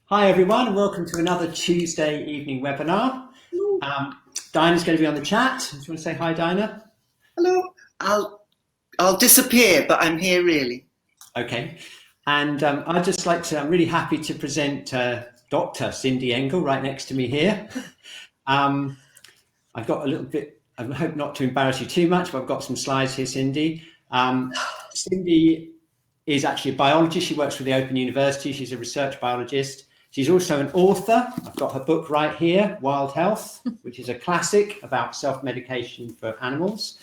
Hi everyone, and welcome to another Tuesday evening webinar. Dinah's going to be on the chat. Do you want to say hi, Dinah? Hello. I'll disappear, but I'm here really. Okay. And I'd just like to, I'm really happy to present Dr. Cindy Engel right next to me here. I've got a little bit, I hope not to embarrass you too much, but I've got some slides here, Cindy. Cindy is actually a biologist. She works for the Open University. She's a research biologist. She's also an author. I've got her book right here, Wild Health, which is a classic about self-medication for animals.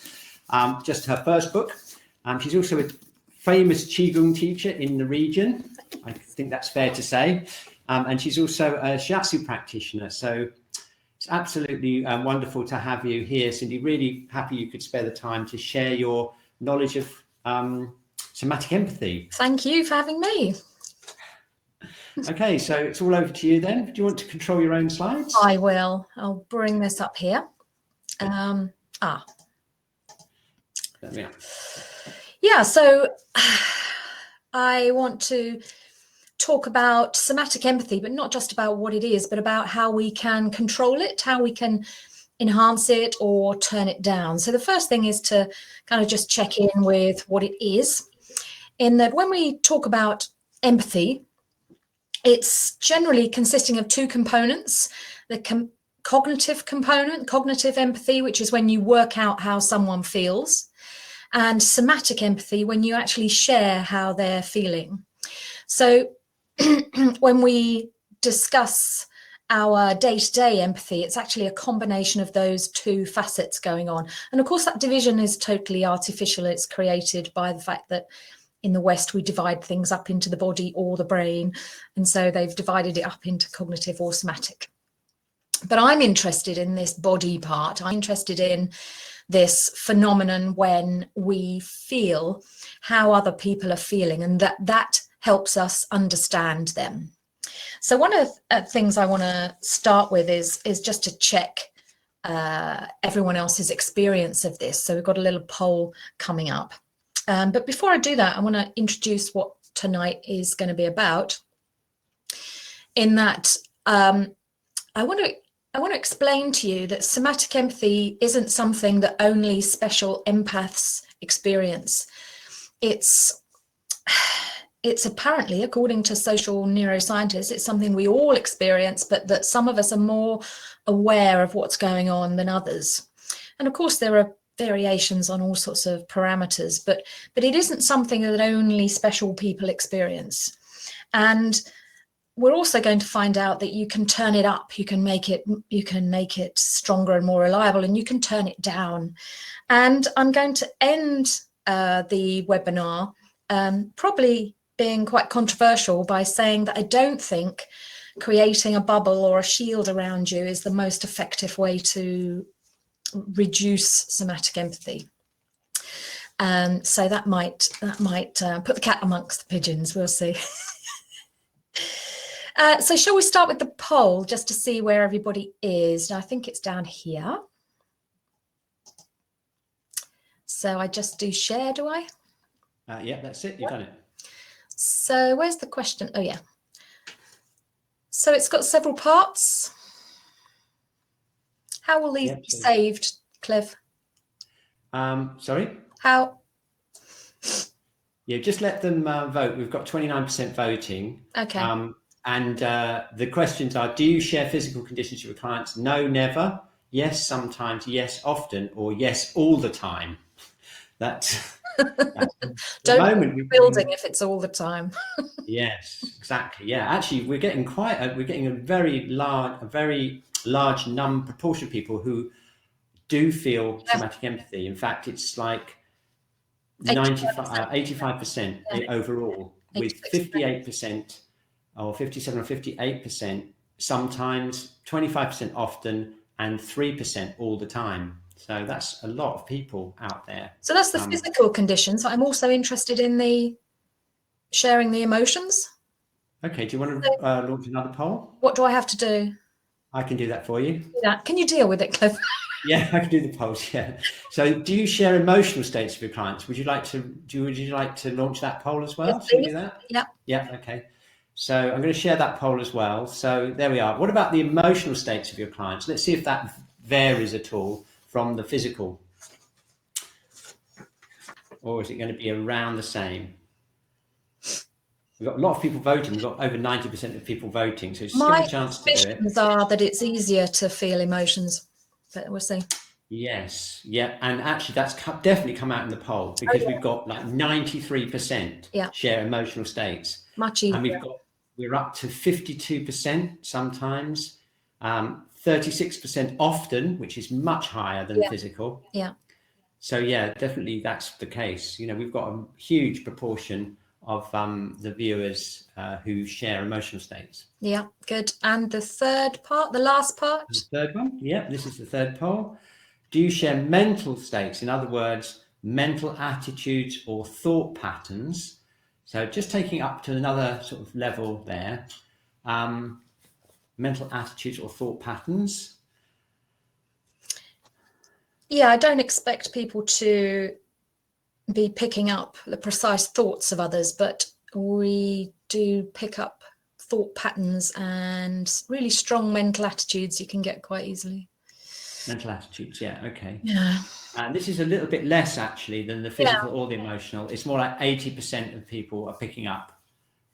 Just her first book. She's also a famous Qigong teacher in the region. I think that's fair to say. And she's also a shiatsu practitioner. So it's absolutely wonderful to have you here, Cindy. Really happy you could spare the time to share your knowledge of somatic empathy. Thank you for having me. Okay, so it's all over to you then. Do you want to control your own slides? I will. I'll bring this up here. There we are. Yeah, so I want to talk about somatic empathy, but not just about what it is, but about how we can control it, how we can enhance it or turn it down. So the first thing is to kind of just check in with what it is, in that when we talk about empathy, it's generally consisting of two components: the cognitive component, cognitive empathy, which is when you work out how someone feels, and somatic empathy, when you actually share how they're feeling. So when we discuss our day-to-day empathy, it's actually a combination of those two facets going on. And of course, that division is totally artificial. It's created by the fact that in the West, we divide things up into the body or the brain. And so they've divided it up into cognitive or somatic. But I'm interested in this body part. I'm interested in this phenomenon when we feel how other people are feeling, and that helps us understand them. So one of the things I want to start with is just to check everyone else's experience of this. So we've got a little poll coming up. But before I do that, I want to introduce what tonight is going to be about. In that, I want to explain to you that somatic empathy isn't something that only special empaths experience. It's apparently, according to social neuroscientists, it's something we all experience, but that some of us are more aware of what's going on than others. And of course, there are variations on all sorts of parameters, but it isn't something that only special people experience. And we're also going to find out that you can turn it up, you can make it stronger and more reliable, and you can turn it down. And I'm going to end the webinar probably being quite controversial by saying that I don't think creating a bubble or a shield around you is the most effective way to reduce somatic empathy. So that might put the cat amongst the pigeons. We'll see. So shall we start with the poll just to see where everybody is? Now, I think it's down here. So I just do share, do I? Yeah, that's it. You've done it. So where's the question? Oh, yeah. So it's got several parts. How will these be saved, Cliv? Sorry? How? Yeah, just let them vote. We've got 29% voting. Okay. And the questions are: do you share physical conditions with your clients? No, never. Yes, sometimes. Yes, often. Or yes, all the time. That's don't be building if it's all the time. Yes, exactly. Yeah, actually, we're getting a very large proportion of people who do feel somatic empathy. In fact, it's like 85% overall, with 58% or 57 or 58% sometimes, 25% often, and 3% all the time. So that's a lot of people out there. So that's the physical conditions. I'm also interested in the sharing the emotions. Okay, do you want to launch another poll? What do I have to do? I can do that for you. Can you deal with it, Cliff? Yeah, I can do the polls. Yeah. So, do you share emotional states with your clients? Would you like to launch that poll as well? Yes, Should we do that? Yeah. Yeah. Okay. So I'm going to share that poll as well. So there we are. What about the emotional states of your clients? Let's see if that varies at all from the physical. Or is it going to be around the same? We've got a lot of people voting. We've got over 90% of people voting. So just give me a chance to do it. My suspicions are that it's easier to feel emotions, but we'll see. Yes, yeah, and actually that's definitely come out in the poll, because we've got like 93% share emotional states. Much easier. And we're up to 52% sometimes, 36% often, which is much higher than physical. Yeah. So yeah, definitely that's the case. You know, we've got a huge proportion of the viewers who share emotional states. Yeah, good. And the third part, the last part? The third one, yeah, this is the third poll. Do you share mental states? In other words, mental attitudes or thought patterns. So just taking it up to another sort of level there. Mental attitudes or thought patterns. Yeah, I don't expect people to be picking up the precise thoughts of others, but we do pick up thought patterns and really strong mental attitudes you can get quite easily. Mental attitudes, yeah, okay. Yeah. And this is a little bit less actually than the physical or the emotional. It's more like 80% of people are picking up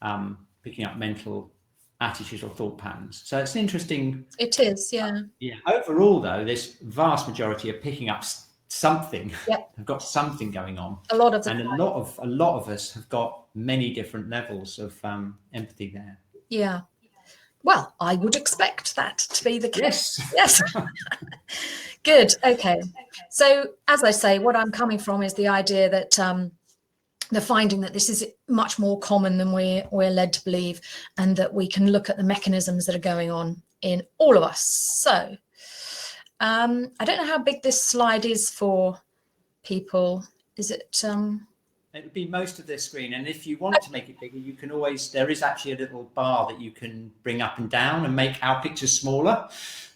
mental attitudes or thought patterns. So it's interesting. It is, yeah. Yeah. Overall, though, this vast majority are picking up something. Yep. Have got something going on. A lot of them. And a lot of us have got many different levels of empathy there. Yeah. Well, I would expect that to be the case. Yes. Good. Okay. So, as I say, what I'm coming from is the idea that the finding that this is much more common than we're led to believe, and that we can look at the mechanisms that are going on in all of us. So, I don't know how big this slide is for people. Is it? It would be most of the screen, and if you want to make it bigger, you can always. There is actually a little bar that you can bring up and down and make our pictures smaller.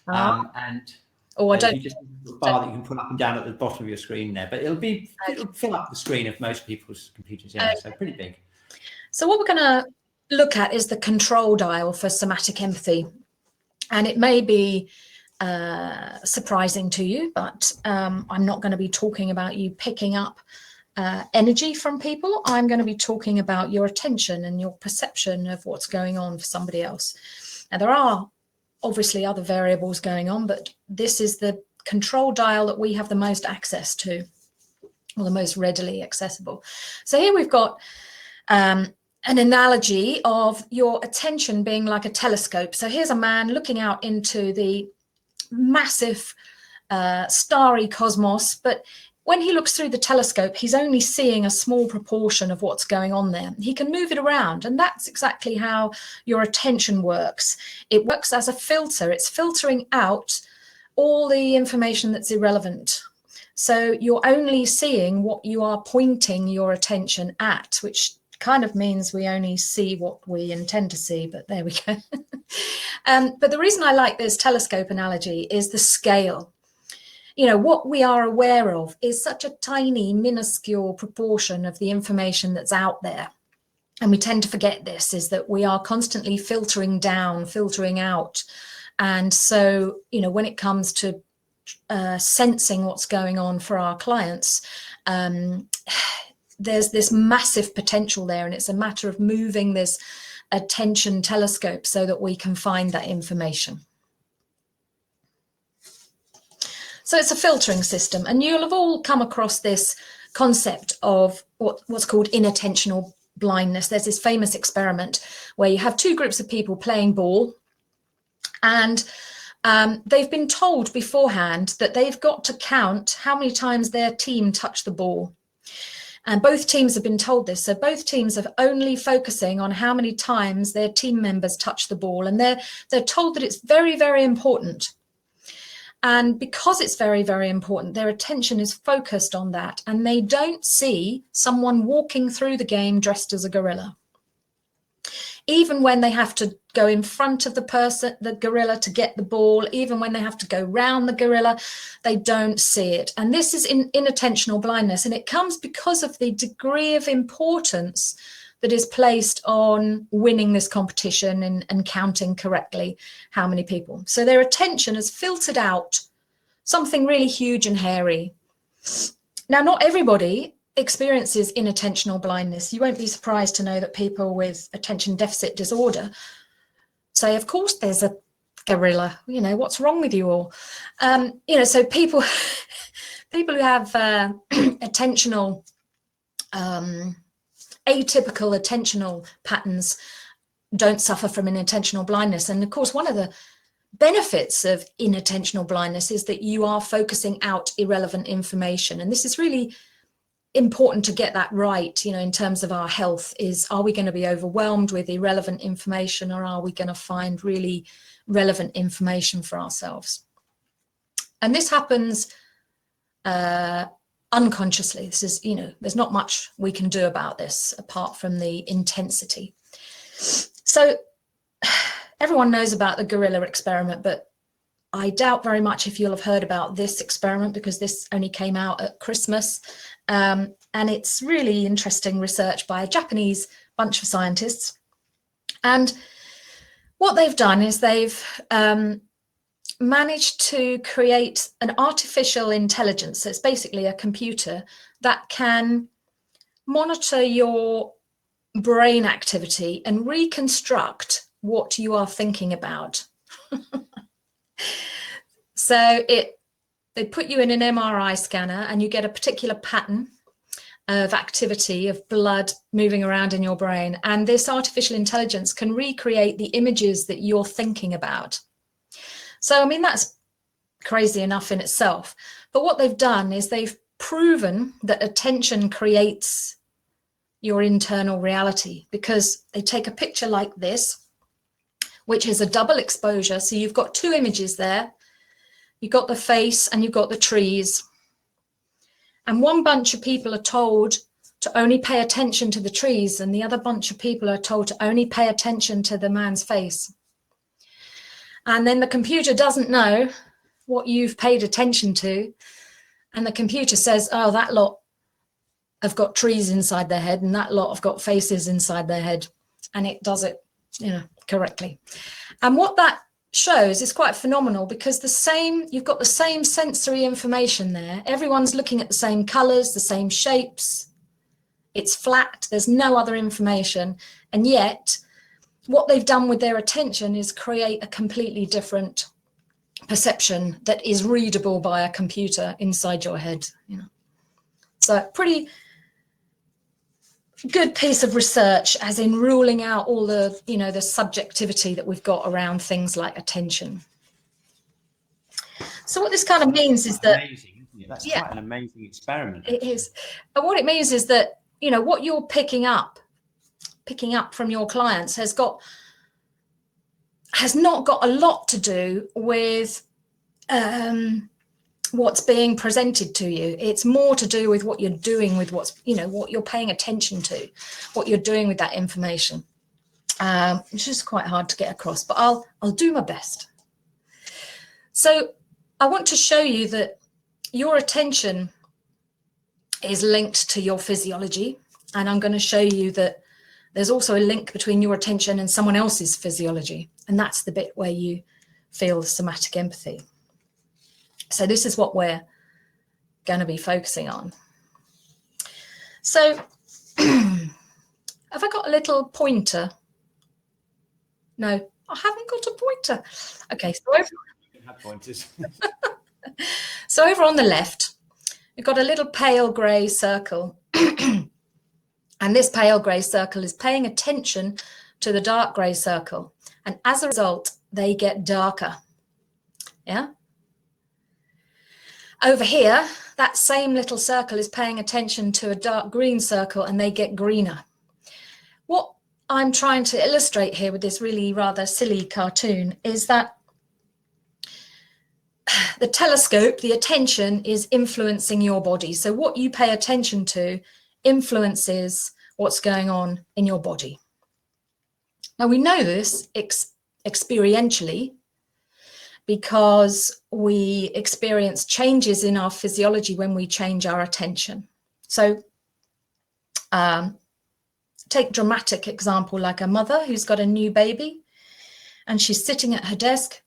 I don't. Just a bar that you can put up and down at the bottom of your screen there, but it'll fill up the screen of most people's computers. Yeah, so pretty big. So what we're going to look at is the control dial for somatic empathy, and it may be surprising to you, but I'm not going to be talking about you picking up energy from people. I'm going to be talking about your attention and your perception of what's going on for somebody else. And there are obviously other variables going on, but this is the control dial that we have the most access to, or the most readily accessible. So here we've got an analogy of your attention being like a telescope. So here's a man looking out into the massive starry cosmos, but when he looks through the telescope, he's only seeing a small proportion of what's going on there. He can move it around, and that's exactly how your attention works. It works as a filter. It's filtering out all the information that's irrelevant. So you're only seeing what you are pointing your attention at, which kind of means we only see what we intend to see, but there we go. But the reason I like this telescope analogy is the scale. You know, what we are aware of is such a tiny, minuscule proportion of the information that's out there. And we tend to forget this, is that we are constantly filtering down, filtering out. And so, you know, when it comes to sensing what's going on for our clients, there's this massive potential there. And it's a matter of moving this attention telescope so that we can find that information. So it's a filtering system, and you'll have all come across this concept of what's called inattentional blindness. There's this famous experiment where you have two groups of people playing ball, and they've been told beforehand that they've got to count how many times their team touched the ball. And both teams have been told this. So both teams are only focusing on how many times their team members touch the ball, and they're told that it's very, very important. And because it's very, very important, their attention is focused on that, and they don't see someone walking through the game dressed as a gorilla. Even when they have to go in front of the gorilla to get the ball, even when they have to go round the gorilla, they don't see it. And this is inattentional blindness, and it comes because of the degree of importance that is placed on winning this competition and counting correctly how many people. So their attention has filtered out something really huge and hairy. Now, not everybody experiences inattentional blindness. You won't be surprised to know that people with attention deficit disorder say, of course, there's a gorilla, you know, what's wrong with you all? You know, so people who have attentional, atypical attentional patterns don't suffer from inattentional blindness. And of course, one of the benefits of inattentional blindness is that you are focusing out irrelevant information. And this is really important to get that right, you know, in terms of our health. Is, are we going to be overwhelmed with irrelevant information, or are we going to find really relevant information for ourselves? And this happens unconsciously. This is, you know, there's not much we can do about this apart from the intensity. So everyone knows about the gorilla experiment, but I doubt very much if you'll have heard about this experiment, because this only came out at Christmas. And it's really interesting research by a Japanese bunch of scientists. And what they've done is they've managed to create an artificial intelligence. So it's basically a computer that can monitor your brain activity and reconstruct what you are thinking about. So they put you in an MRI scanner and you get a particular pattern of activity of blood moving around in your brain. And this artificial intelligence can recreate the images that you're thinking about. So, I mean, that's crazy enough in itself. But what they've done is they've proven that attention creates your internal reality, because they take a picture like this, which is a double exposure. So you've got two images there. You've got the face and you've got the trees. And one bunch of people are told to only pay attention to the trees, and the other bunch of people are told to only pay attention to the man's face. And then the computer doesn't know what you've paid attention to. And the computer says, oh, that lot have got trees inside their head and that lot have got faces inside their head. And it does it, you know, correctly. And what that shows is quite phenomenal, because you've got the same sensory information there. Everyone's looking at the same colors, the same shapes. It's flat, there's no other information. And yet what they've done with their attention is create a completely different perception that is readable by a computer inside your head, you know. So pretty good piece of research, as in ruling out all the, you know, the subjectivity that we've got around things like attention. So what this kind of means is that amazing, isn't it? That's quite an amazing experiment. It is. And what it means is that, you know, what you're picking up from your clients has not got a lot to do with what's being presented to you. It's more to do with what you're doing with what's, you know, what you're paying attention to, what you're doing with that information. It's just quite hard to get across, but I'll do my best. So I want to show you that your attention is linked to your physiology, and I'm going to show you that there's also a link between your attention and someone else's physiology, and that's the bit where you feel somatic empathy. So this is what we're going to be focusing on. So have I got a little pointer? No, I haven't got a pointer. Okay, so Have pointers. so over on the left, we've got a little pale grey circle. And this pale grey circle is paying attention to the dark grey circle. And as a result, they get darker. Yeah. Over here, that same little circle is paying attention to a dark green circle, and they get greener. What I'm trying to illustrate here with this really rather silly cartoon is that the telescope, the attention, is influencing your body. So what you pay attention to influences what's going on in your body. Now, we know this experientially, because we experience changes in our physiology when we change our attention. So take dramatic example, like a mother who's got a new baby and she's sitting at her desk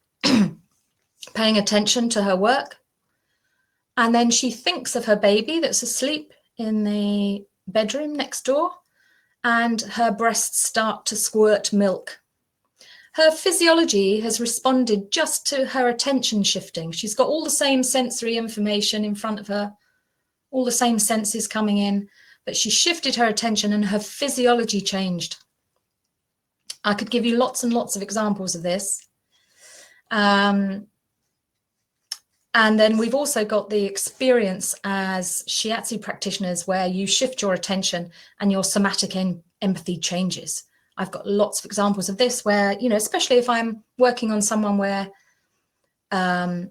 paying attention to her work, and then she thinks of her baby that's asleep in the bedroom next door, and her breasts start to squirt milk. Her physiology has responded just to her attention shifting. She's got all the same sensory information in front of her, all the same senses coming in, but she shifted her attention and her physiology changed. I could give you lots and lots of examples of this. And then we've also got the experience as shiatsu practitioners where you shift your attention and your somatic empathy changes. I've got lots of examples of this where, you know, especially if I'm working on someone where the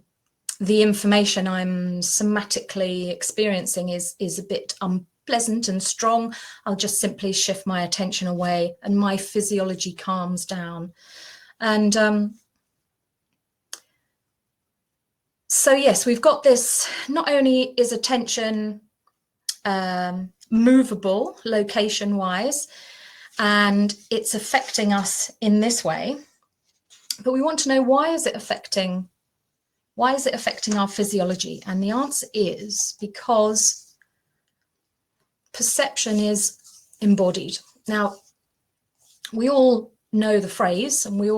information I'm somatically experiencing is a bit unpleasant and strong, I'll just simply shift my attention away and my physiology calms down. And so yes, we've got this, not only is attention movable location-wise, and it's affecting us in this way, but we want to know, why is it affecting our physiology? And the answer is because perception is embodied. Now, we all know the phrase, and we've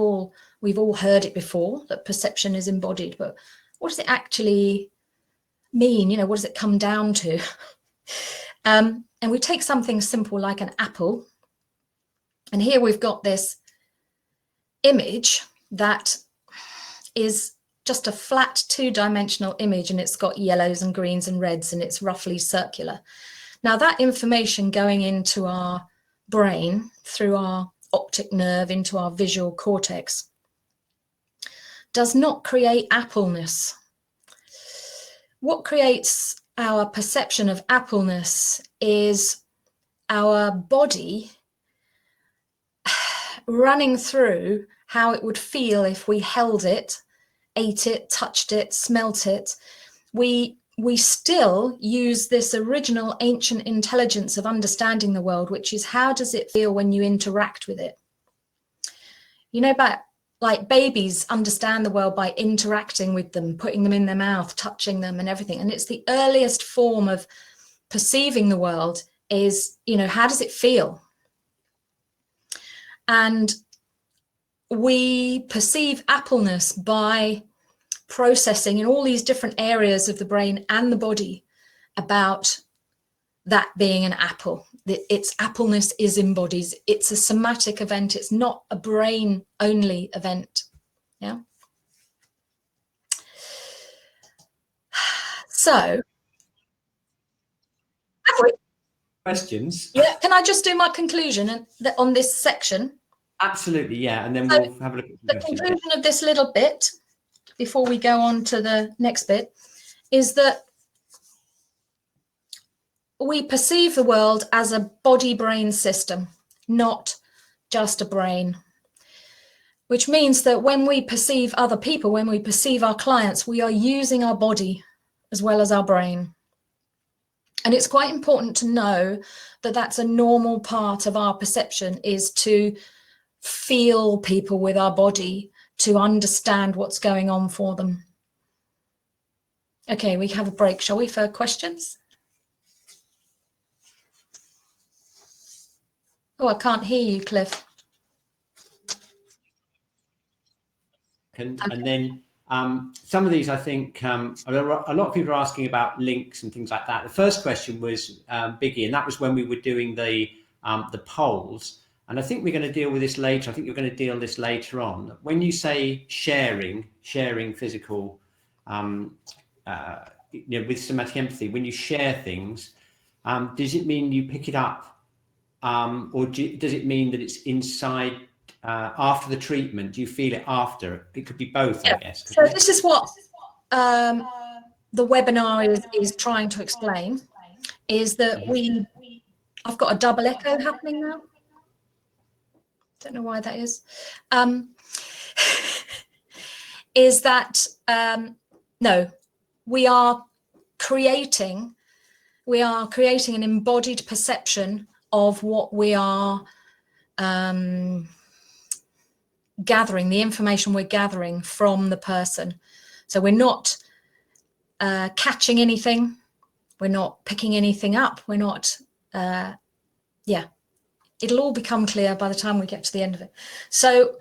all heard it before, that perception is embodied, but what does it actually mean? You know, what does it come down to? And we take something simple like an apple, and here we've got this image that is just a flat two-dimensional image, and it's got yellows and greens and reds, and it's roughly circular. Now, that information going into our brain through our optic nerve into our visual cortex does not create appleness. What creates our perception of appleness is our body running through how it would feel if we held it, ate it, touched it, smelt it. We still use this original ancient intelligence of understanding the world, which is, how does it feel when you interact with it? You know, but like babies understand the world by interacting with them, putting them in their mouth, touching them and everything. And it's the earliest form of perceiving the world is, you know, how does it feel? And we perceive appleness by processing in all these different areas of the brain and the body about that being an apple. Its appleness is embodied. It's a somatic event. It's not a brain only event. Yeah. So, Questions? Yeah. Can I just do my conclusion on this section? Absolutely, yeah. And then we'll have a look at the conclusion of this little bit before we go on to the next bit is that we perceive the world as a body-brain system, not just a brain, which means that when we perceive other people, when we perceive our clients, we are using our body as well as our brain. And it's quite important to know that that's a normal part of our perception, is to feel people with our body, to understand what's going on for them. Okay, we have a break, shall we, for questions? Oh, I can't hear you, Cliff. And then some of these, I think, a lot of people are asking about links and things like that. The first question was Biggie, and that was when we were doing the polls. And I think we're going to deal with this later. I think you're going to deal with this later on. When you say sharing physical, you know, with somatic empathy, when you share things, does it mean you pick it up, or does it mean that it's inside after the treatment? Do you feel it after? It could be both, yeah. I guess. So this is what the webinar is trying to explain, is that I've got a double echo happening now. Don't know why that is. Is that no, we are creating an embodied perception of what we are gathering, the information we're gathering from the person. So we're not catching anything, we're not picking anything up, we're not, yeah, it'll all become clear by the time we get to the end of it. So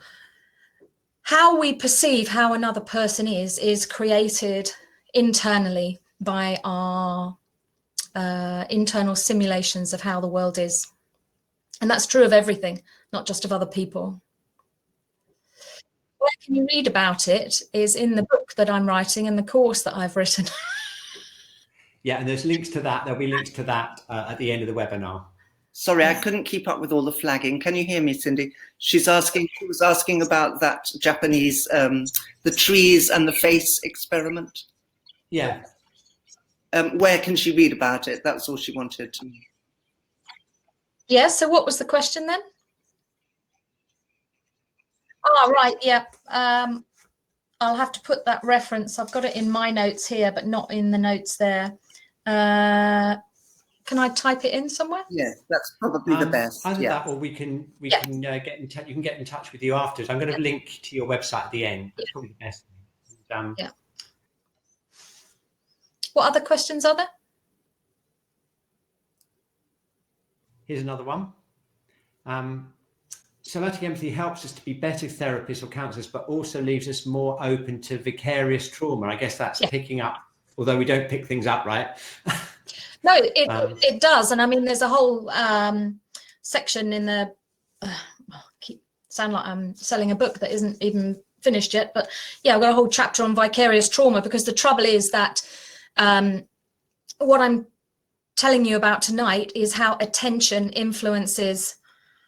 how we perceive how another person is created internally by our internal simulations of how the world is. And that's true of everything, not just of other people. Where can you read about it is in the book that I'm writing and the course that I've written. Yeah, and there's links to that. There'll be links to that at the end of the webinar. Sorry, I couldn't keep up with all the flagging. Can you hear me, Cindy? She was asking about that Japanese, the trees and the face experiment. Yeah. Where can she read about it? That's all she wanted to know. Yeah, so what was the question then? Oh, right, yeah. I'll have to put that reference. I've got it in my notes here, but not in the notes there. Can I type it in somewhere? Yeah, that's probably the best. Either yeah. that, or we can get in touch. You can get in touch with you afterwards. I'm going to link to your website at the end. That's probably the best. Yeah. What other questions are there? Here's another one. Somatic empathy helps us to be better therapists or counselors, but also leaves us more open to vicarious trauma. I guess that's picking up, although we don't pick things up, right? No, it does. And I mean, there's a whole section in the, sound like I'm selling a book that isn't even finished yet, but yeah, I've got a whole chapter on vicarious trauma, because the trouble is that what I'm telling you about tonight is how attention influences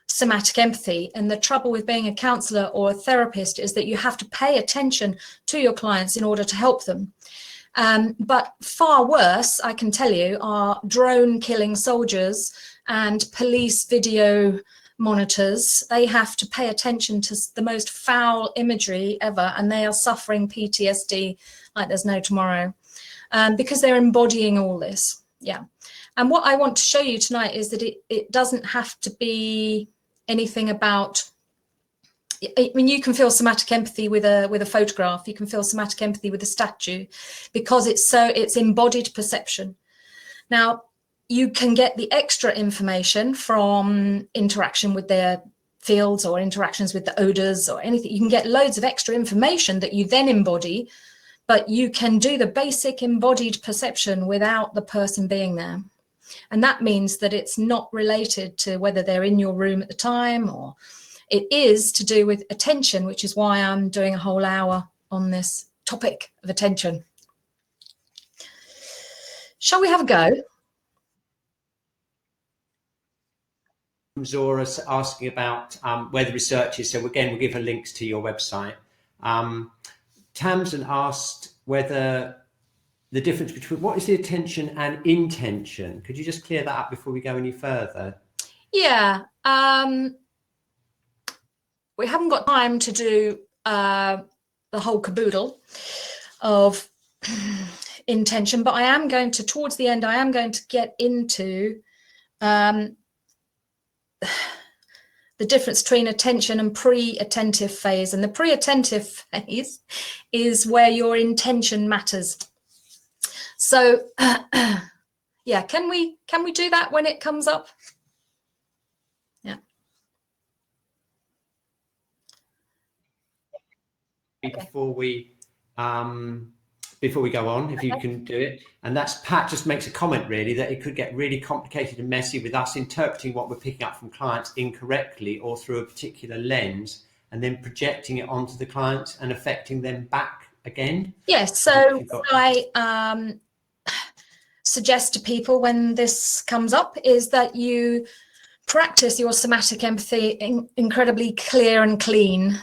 somatic empathy. And the trouble with being a counselor or a therapist is that you have to pay attention to your clients in order to help them. But far worse, I can tell you, are drone killing soldiers and police video monitors. They have to pay attention to the most foul imagery ever, and they are suffering PTSD like there's no tomorrow, because they're embodying all this. Yeah. And what I want to show you tonight is that it doesn't have to be anything about, I mean, you can feel somatic empathy with a photograph. You can feel somatic empathy with a statue, because it's embodied perception. Now, you can get the extra information from interaction with their fields or interactions with the odors or anything. You can get loads of extra information that you then embody, but you can do the basic embodied perception without the person being there. And that means that it's not related to whether they're in your room at the time, or it is to do with attention, which is why I'm doing a whole hour on this topic of attention. Shall we have a go? Zora's asking about where the research is. So again, we'll give her links to your website. Tamsin asked whether the difference between what is the attention and intention. Could you just clear that up before we go any further? Yeah. We haven't got time to do the whole caboodle of intention, but I am going to, towards the end, I am going to get into the difference between attention and pre-attentive phase. And the pre-attentive phase is where your intention matters. So, yeah, can we do that when it comes up? Yeah. Before we go on, if you can do it. And that's Pat just makes a comment really that it could get really complicated and messy with us interpreting what we're picking up from clients incorrectly or through a particular lens, and then projecting it onto the clients and affecting them back again. Yes. So I suggest to people when this comes up is that you practice your somatic empathy incredibly clear and clean.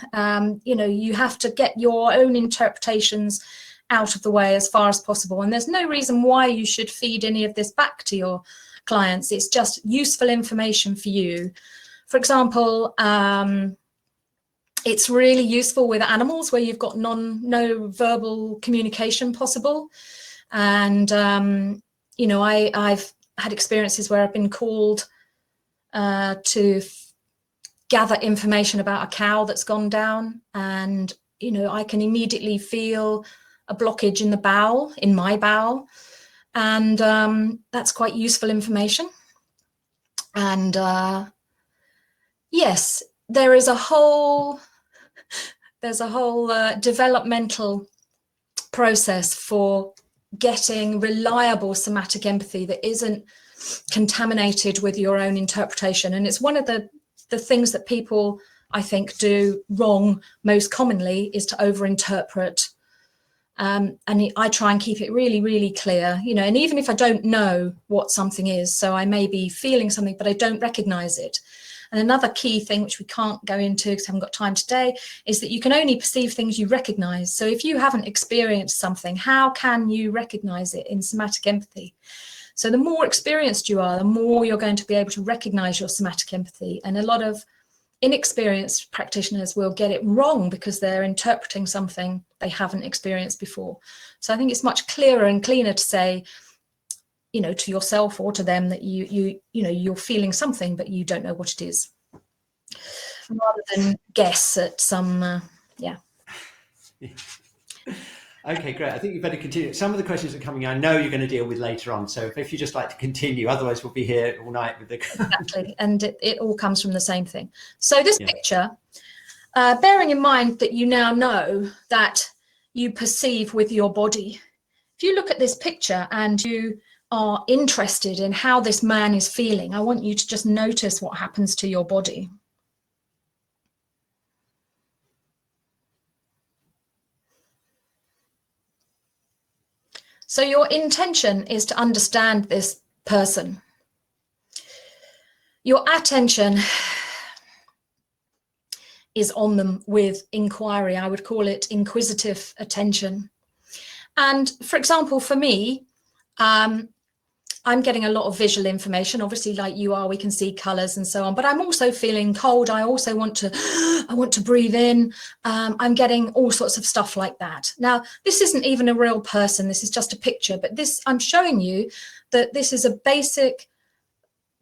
You know, you have to get your own interpretations out of the way as far as possible. And there's no reason why you should feed any of this back to your clients. It's just useful information for you. For example, it's really useful with animals where you've got no verbal communication possible. And, you know, I've had experiences where I've been called to gather information about a cow that's gone down, and I can immediately feel a blockage in the bowel, in my bowel, and that's quite useful information. And yes, there's a whole developmental process for getting reliable somatic empathy that isn't contaminated with your own interpretation. And it's one of the things that people, I think, do wrong most commonly, is to overinterpret. And I try and keep it really, really clear, and even if I don't know what something is, so I may be feeling something, but I don't recognize it. And another key thing, which we can't go into because I haven't got time today, is that you can only perceive things you recognize. So if you haven't experienced something, how can you recognize it in somatic empathy? So the more experienced you are, the more you're going to be able to recognize your somatic empathy. And a lot of inexperienced practitioners will get it wrong because they're interpreting something they haven't experienced before. So I think it's much clearer and cleaner to say, to yourself or to them, that you're feeling something, but you don't know what it is, rather than guess at some, yeah. Okay, great. I think you better continue. Some of the questions are coming, I know you're going to deal with later on. So if you'd just like to continue, otherwise we'll be here all night with the... Exactly. And it all comes from the same thing. So this picture, bearing in mind that you now know that you perceive with your body, if you look at this picture and you are interested in how this man is feeling, I want you to just notice what happens to your body. So your intention is to understand this person. Your attention is on them with inquiry. I would call it inquisitive attention. And for example, for me, I'm getting a lot of visual information, obviously, like you are. We can see colors and so on, but I'm also feeling cold. I also want to breathe in. I'm getting all sorts of stuff like that. Now, this isn't even a real person. This is just a picture, but I'm showing you that this is a basic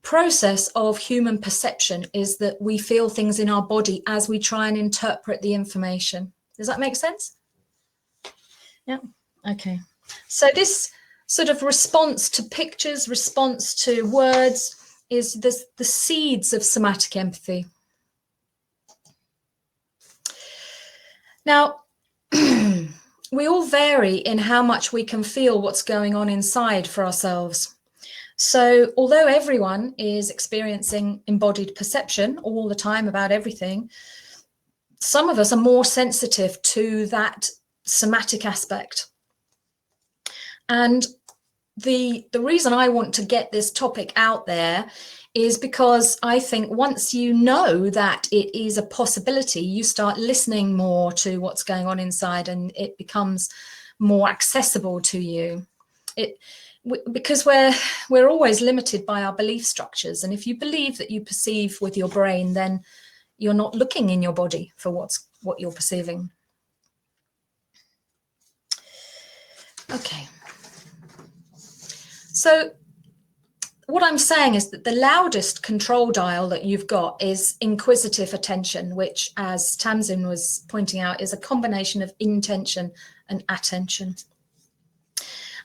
process of human perception, is that we feel things in our body as we try and interpret the information. Does that make sense? Yeah. Okay. So this sort of response to pictures, response to words, is the seeds of somatic empathy. Now, we all vary in how much we can feel what's going on inside for ourselves. So although everyone is experiencing embodied perception all the time about everything, some of us are more sensitive to that somatic aspect. And the reason I want to get this topic out there is because I think once you know that it is a possibility, you start listening more to what's going on inside, and it becomes more accessible to you. Because we're always limited by our belief structures, and if you believe that you perceive with your brain, then you're not looking in your body for what you're perceiving. Okay. So what I'm saying is that the loudest control dial that you've got is inquisitive attention, which, as Tamsin was pointing out, is a combination of intention and attention.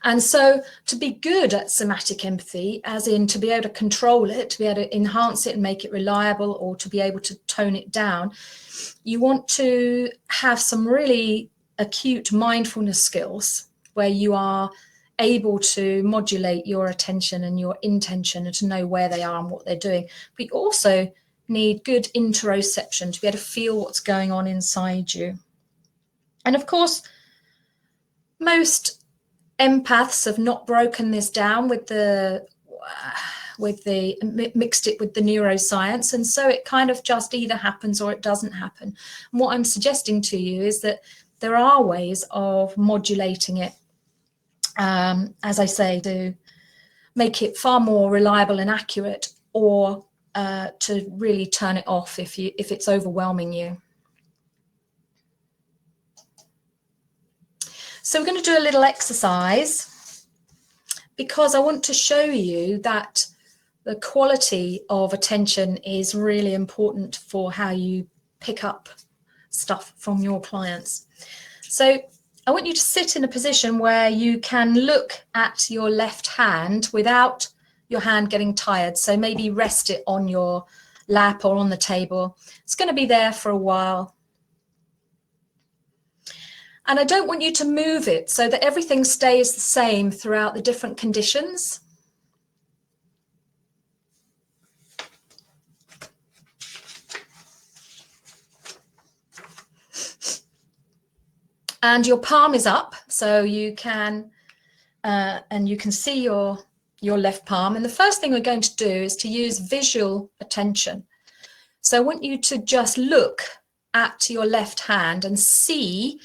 And so to be good at somatic empathy, as in to be able to control it, to be able to enhance it and make it reliable, or to be able to tone it down, you want to have some really acute mindfulness skills where you are able to modulate your attention and your intention and to know where they are and what they're doing. But you also need good interoception to be able to feel what's going on inside you. And of course, most empaths have not broken this down mixed it with the neuroscience, and so it kind of just either happens or it doesn't happen. And what I'm suggesting to you is that there are ways of modulating it, as I say, to make it far more reliable and accurate, or to really turn it off if it's overwhelming you. So we're going to do a little exercise, because I want to show you that the quality of attention is really important for how you pick up stuff from your clients. So I want you to sit in a position where you can look at your left hand without your hand getting tired. So maybe rest it on your lap or on the table. It's going to be there for a while. And I don't want you to move it so that everything stays the same throughout the different conditions. And your palm is up, so you can, and you can see your left palm. And the first thing we're going to do is to use visual attention. So I want you to just look at your left hand and see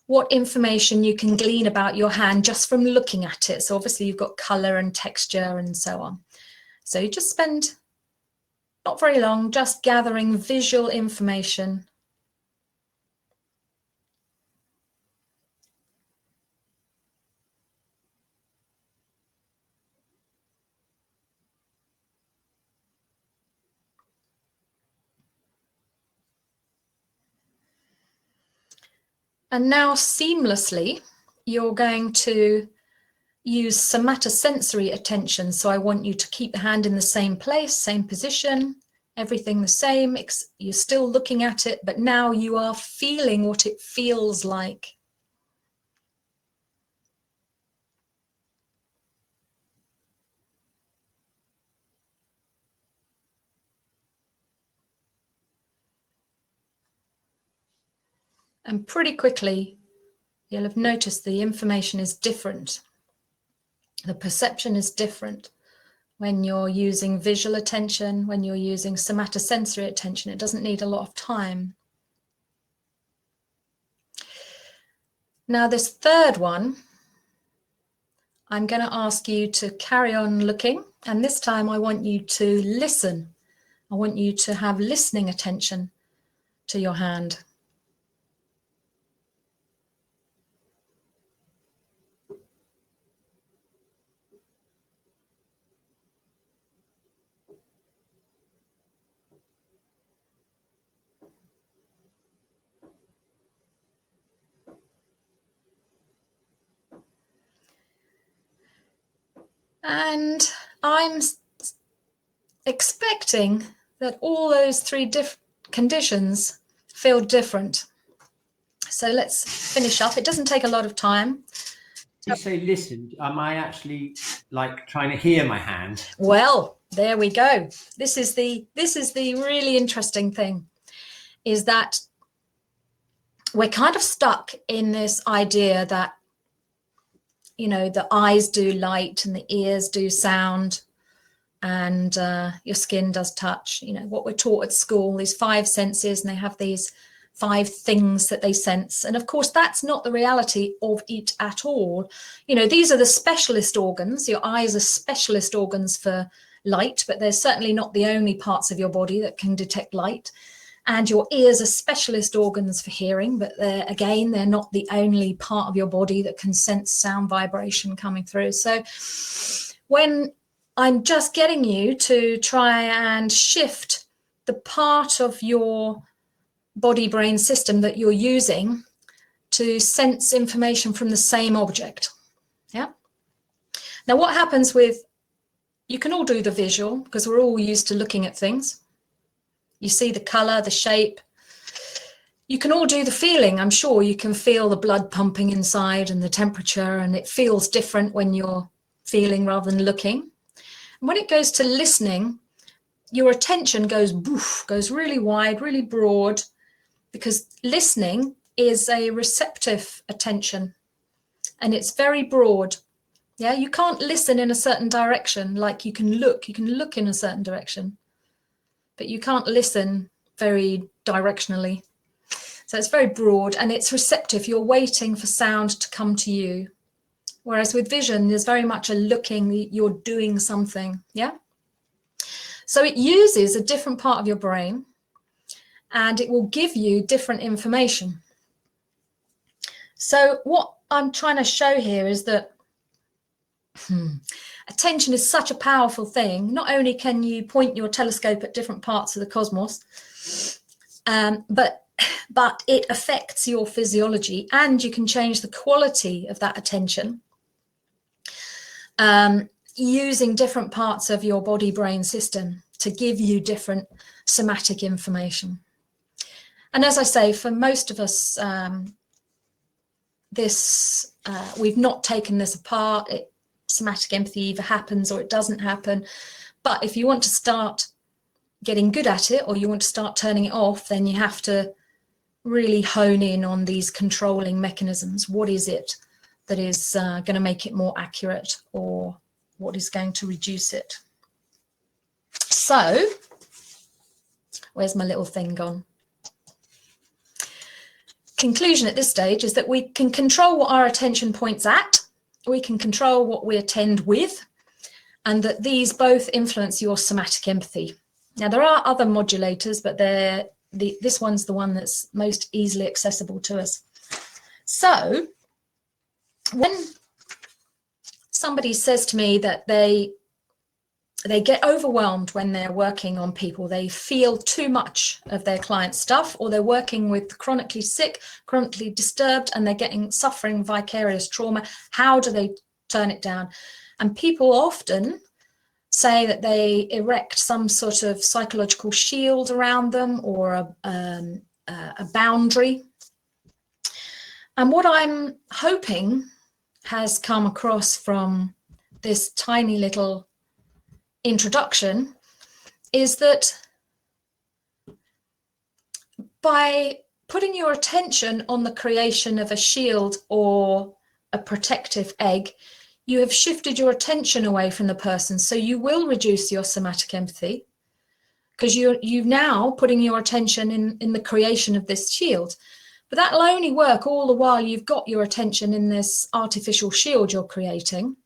what information you can glean about your hand just from looking at it. So obviously you've got color and texture and so on. So you just spend not very long just gathering visual information. And now seamlessly, you're going to use somatosensory attention. So I want you to keep the hand in the same place, same position, everything the same. You're still looking at it, but now you are feeling what it feels like. And pretty quickly, you'll have noticed the information is different. The perception is different when you're using visual attention, when you're using somatosensory attention. It doesn't need a lot of time. Now, this third one, I'm going to ask you to carry on looking. And this time I want you to listen. I want you to have listening attention to your hand. And I'm expecting that all those three conditions feel different. So let's finish up. It doesn't take a lot of time. You say listen, am I actually like trying to hear my hand? Well, there we go. This is the really interesting thing, is that we're kind of stuck in this idea that, you know, the eyes do light and the ears do sound and your skin does touch. You know, what we're taught at school, these 5 senses, and they have these 5 things that they sense. And of course, that's not the reality of it at all. You know, these are the specialist organs. Your eyes are specialist organs for light, but they're certainly not the only parts of your body that can detect light. And your ears are specialist organs for hearing, but they're not the only part of your body that can sense sound vibration coming through. So when I'm just getting you to try and shift the part of your body-brain system that you're using to sense information from the same object. Yeah. Now, what happens with, you can all do the visual because we're all used to looking at things. You see the color, the shape. You can all do the feeling. I'm sure you can feel the blood pumping inside and the temperature, and it feels different when you're feeling rather than looking. And when it goes to listening, your attention goes boof, goes really wide, really broad, because listening is a receptive attention and it's very broad. Yeah, you can't listen in a certain direction like you can look. You can look in a certain direction, but you can't listen very directionally. So it's very broad and it's receptive. You're waiting for sound to come to you. Whereas with vision, there's very much a looking, you're doing something. Yeah. So it uses a different part of your brain and it will give you different information. So what I'm trying to show here is that Attention is such a powerful thing. Not only can you point your telescope at different parts of the cosmos, but it affects your physiology, and you can change the quality of that attention using different parts of your body-brain system to give you different somatic information. And as I say, for most of us, we've not taken this apart. Somatic empathy either happens or it doesn't happen. But if you want to start getting good at it, or you want to start turning it off, then you have to really hone in on these controlling mechanisms. What is it that is going to make it more accurate, or what is going to reduce it? So, where's my little thing gone? Conclusion at this stage is that we can control what our attention points at, we can control what we attend with, and that these both influence your somatic empathy. Now, there are other modulators, but this one's the one that's most easily accessible to us. So, when somebody says to me that they get overwhelmed when they're working on people, they feel too much of their client's stuff, or they're working with chronically sick, chronically disturbed, and they're suffering vicarious trauma, how do they turn it down? And people often say that they erect some sort of psychological shield around them, or a boundary. And what I'm hoping has come across from this tiny little introduction is that by putting your attention on the creation of a shield or a protective egg, you have shifted your attention away from the person. So you will reduce your somatic empathy, because you're now putting your attention in the creation of this shield. But that'll only work all the while you've got your attention in this artificial shield you're creating.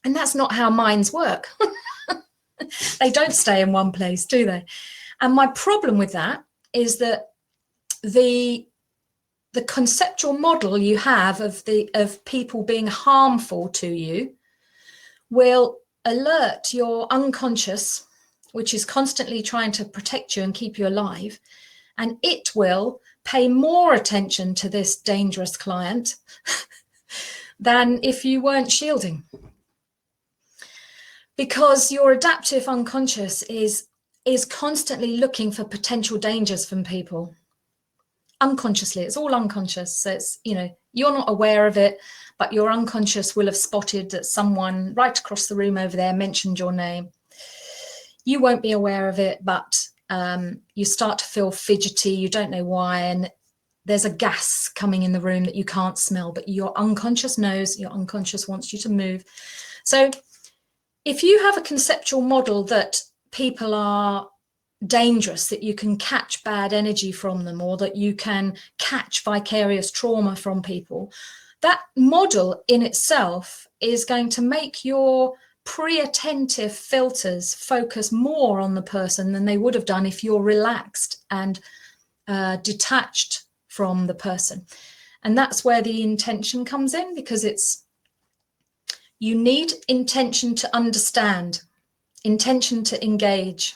And that's not how minds work. They don't stay in one place, do they? And my problem with that is that the conceptual model you have of people being harmful to you will alert your unconscious, which is constantly trying to protect you and keep you alive, and it will pay more attention to this dangerous client than if you weren't shielding. Because your adaptive unconscious is constantly looking for potential dangers from people. Unconsciously, it's all unconscious. So it's, you're not aware of it, but your unconscious will have spotted that someone right across the room over there mentioned your name. You won't be aware of it, but you start to feel fidgety, you don't know why, and there's a gas coming in the room that you can't smell, but your unconscious knows, your unconscious wants you to move. So if you have a conceptual model that people are dangerous, that you can catch bad energy from them, or that you can catch vicarious trauma from people, that model in itself is going to make your pre-attentive filters focus more on the person than they would have done if you're relaxed and detached from the person. And that's where the intention comes in, because you need intention to understand, intention to engage.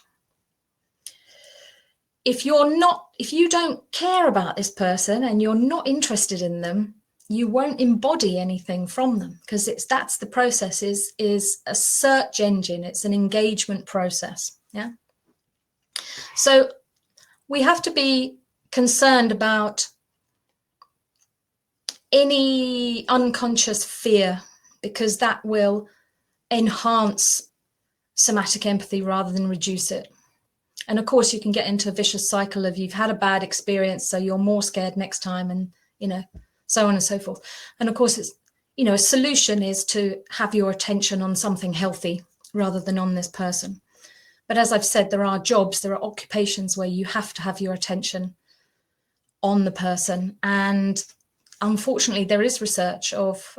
If you don't care about this person and you're not interested in them, you won't embody anything from them, because that's the process is a search engine. It's an engagement process. Yeah. So we have to be concerned about any unconscious fear, because that will enhance somatic empathy rather than reduce it. And of course, you can get into a vicious cycle of you've had a bad experience, so you're more scared next time, and so on and so forth. And of course, it's a solution is to have your attention on something healthy rather than on this person. But as I've said, there are occupations where you have to have your attention on the person. And unfortunately, there is research of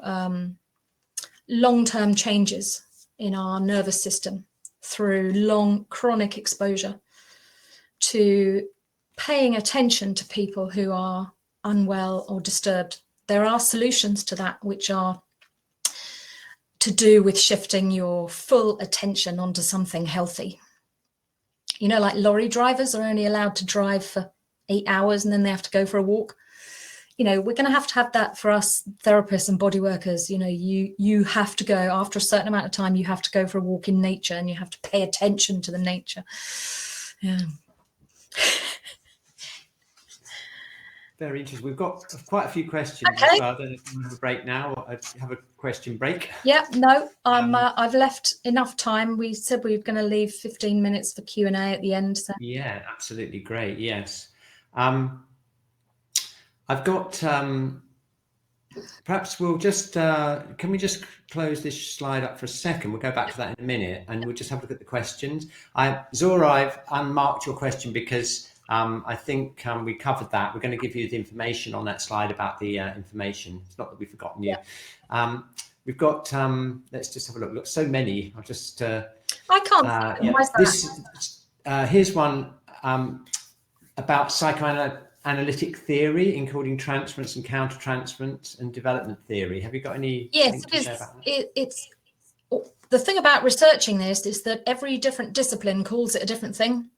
long-term changes in our nervous system through long chronic exposure to paying attention to people who are unwell or disturbed. There are solutions to that, which are to do with shifting your full attention onto something healthy. You know, like lorry drivers are only allowed to drive for 8 hours and then they have to go for a walk. You know, we're going to have that for us therapists and body workers. You know, you have to go after a certain amount of time, you have to go for a walk in nature and you have to pay attention to the nature. Yeah. Very interesting. We've got quite a few questions Okay. as well. I don't know if you want to have a break now or have a question break. Yeah, no, I've left enough time. We said we were going to leave 15 minutes for Q&A at the end. So. Yeah, absolutely. Great. Yes. I've got, perhaps we'll just, can we just close this slide up for a second? We'll go back to that in a minute and we'll just have a look at the questions. Zora, I've unmarked your question because I think we covered that. We're going to give you the information on that slide about the information. It's not that we've forgotten you. Yeah. We've got, let's just have a look. Look, so many. I'll just. I can't. Yeah. Here's one about psychoanalytic theory, including transference and countertransference and development theory. Have you got any? Yes, it's the thing about researching this is that every different discipline calls it a different thing.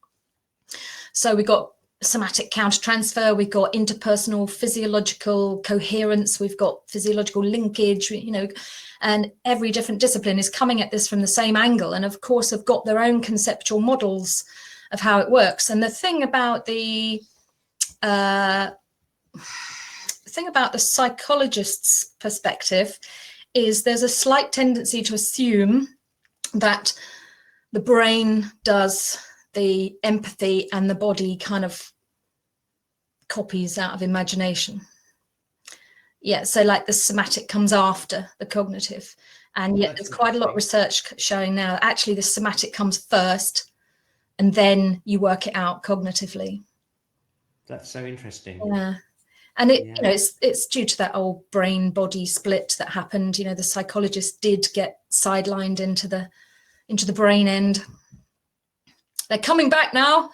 So we've got somatic countertransfer, we've got interpersonal physiological coherence, we've got physiological linkage, you know, and every different discipline is coming at this from the same angle, and of course have got their own conceptual models of how it works. And the thing about the psychologist's perspective is there's a slight tendency to assume that the brain does the empathy and the body kind of copies out of imagination. Yeah, so like the somatic comes after the cognitive, and yet there's quite a lot of research showing now that actually the somatic comes first and then you work it out cognitively. That's so interesting. Yeah. And you know, it's due to that old brain body split that happened. You know, the psychologist did get sidelined into the brain end. They're coming back now.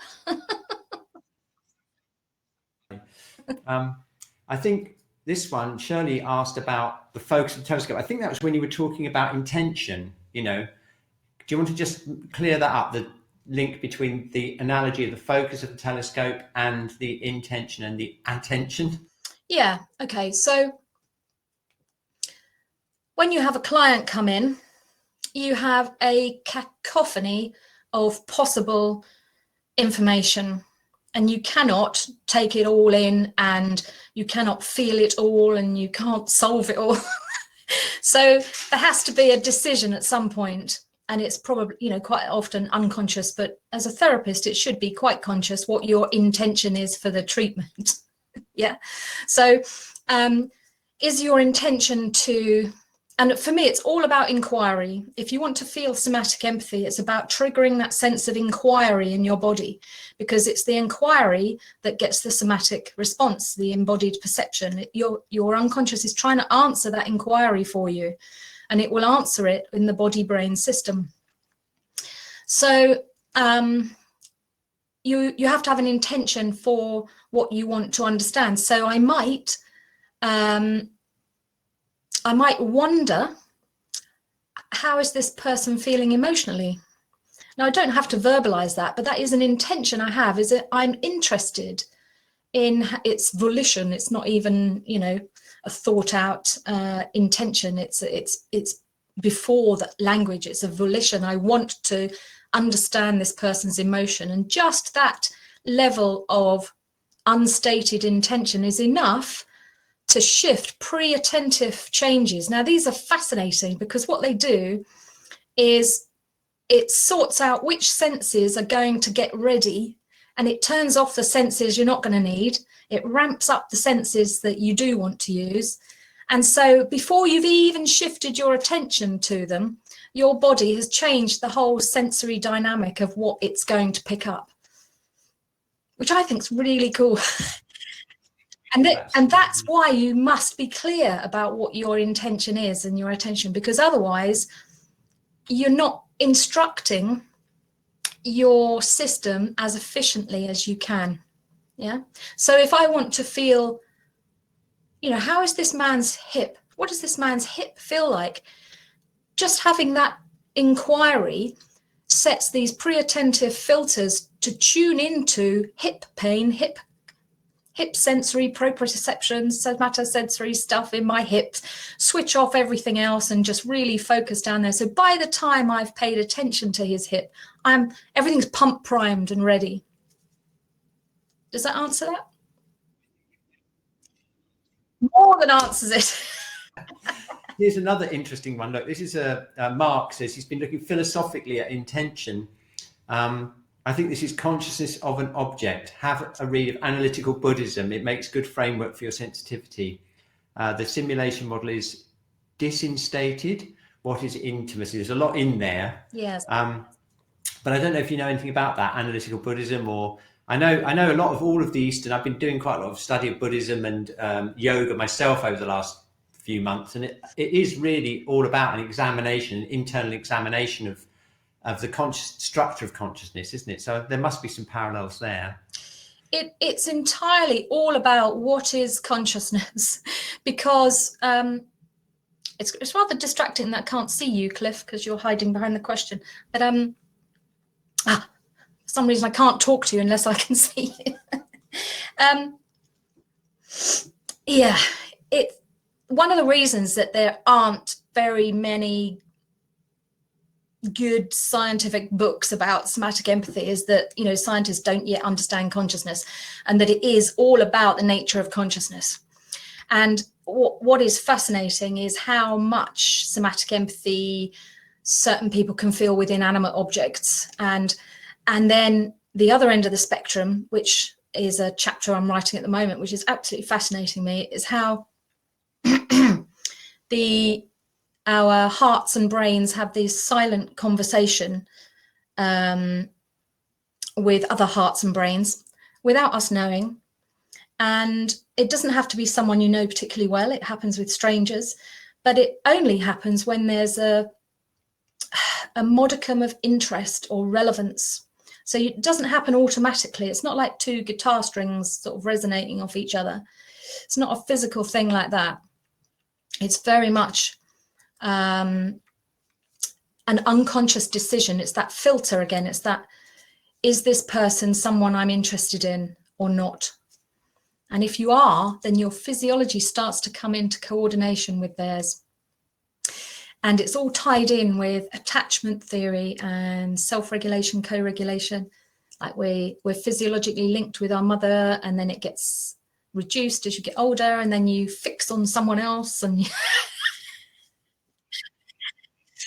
I think this one, Shirley asked about the focus of the telescope. I think that was when you were talking about intention, you know. Do you want to just clear that up, the link between the analogy of the focus of the telescope and the intention and the attention? Yeah, okay. So when you have a client come in, you have a cacophony of possible information, and you cannot take it all in, and you cannot feel it all, and you can't solve it all. So there has to be a decision at some point, and it's probably, you know, quite often unconscious, but as a therapist it should be quite conscious what your intention is for the treatment. Yeah. So is your intention to, and for me, it's all about inquiry. If you want to feel somatic empathy, it's about triggering that sense of inquiry in your body, because it's the inquiry that gets the somatic response, the embodied perception. Your unconscious is trying to answer that inquiry for you, and it will answer it in the body-brain system. So you have to have an intention for what you want to understand. So I might wonder, how is this person feeling emotionally? Now, I don't have to verbalize that, but that is an intention I have, is that I'm interested in its volition. It's not even, you know, a thought out intention. It's before that language, it's a volition. I want to understand this person's emotion, and just that level of unstated intention is enough to shift pre-attentive changes. Now, these are fascinating because what they do is it sorts out which senses are going to get ready, and it turns off the senses you're not going to need. It ramps up the senses that you do want to use. And so before you've even shifted your attention to them, your body has changed the whole sensory dynamic of what it's going to pick up, which I think is really cool. And that's why you must be clear about what your intention is and your attention, because otherwise you're not instructing your system as efficiently as you can. Yeah. So if I want to feel, you know, how is this man's hip? What does this man's hip feel like? just having that inquiry sets these pre-attentive filters to tune into hip pain, hip sensory, proprioception, somatosensory stuff in my hips, switch off everything else and just really focus down there. So by the time I've paid attention to his hip, everything's pump primed and ready. Does that answer that? More than answers it. Here's another interesting one. Look, this is Mark says he's been looking philosophically at intention. I think this is consciousness of an object. Have a read of Analytical Buddhism. It makes good framework for your sensitivity. The simulation model is disinstated. What is intimacy? There's a lot in there. Yes. But I don't know if you know anything about that, Analytical Buddhism, or I know a lot of all of the Eastern. I've been doing quite a lot of study of Buddhism and yoga myself over the last few months, and it is really all about an examination, an internal examination of the conscious structure of consciousness, isn't it? So there must be some parallels there. It's entirely all about what is consciousness, because it's rather distracting that I can't see you, Cliff, because you're hiding behind the question. But for some reason I can't talk to you unless I can see you. Yeah, it's one of the reasons that there aren't very many good scientific books about somatic empathy is that, you know, scientists don't yet understand consciousness, and that it is all about the nature of consciousness. And what is fascinating is how much somatic empathy certain people can feel with inanimate objects. And then the other end of the spectrum, which is a chapter I'm writing at the moment, which is absolutely fascinating me, is how our hearts and brains have this silent conversation with other hearts and brains without us knowing. And it doesn't have to be someone you know particularly well. It happens with strangers, but it only happens when there's a modicum of interest or relevance. So it doesn't happen automatically. It's not like two guitar strings sort of resonating off each other. It's not a physical thing like that. It's very much an unconscious decision. It's that filter again. It's that, is this person someone I'm interested in or not? And if you are, then your physiology starts to come into coordination with theirs. And it's all tied in with attachment theory and self-regulation, co-regulation. Like we're physiologically linked with our mother, and then it gets reduced as you get older, and then you fix on someone else. And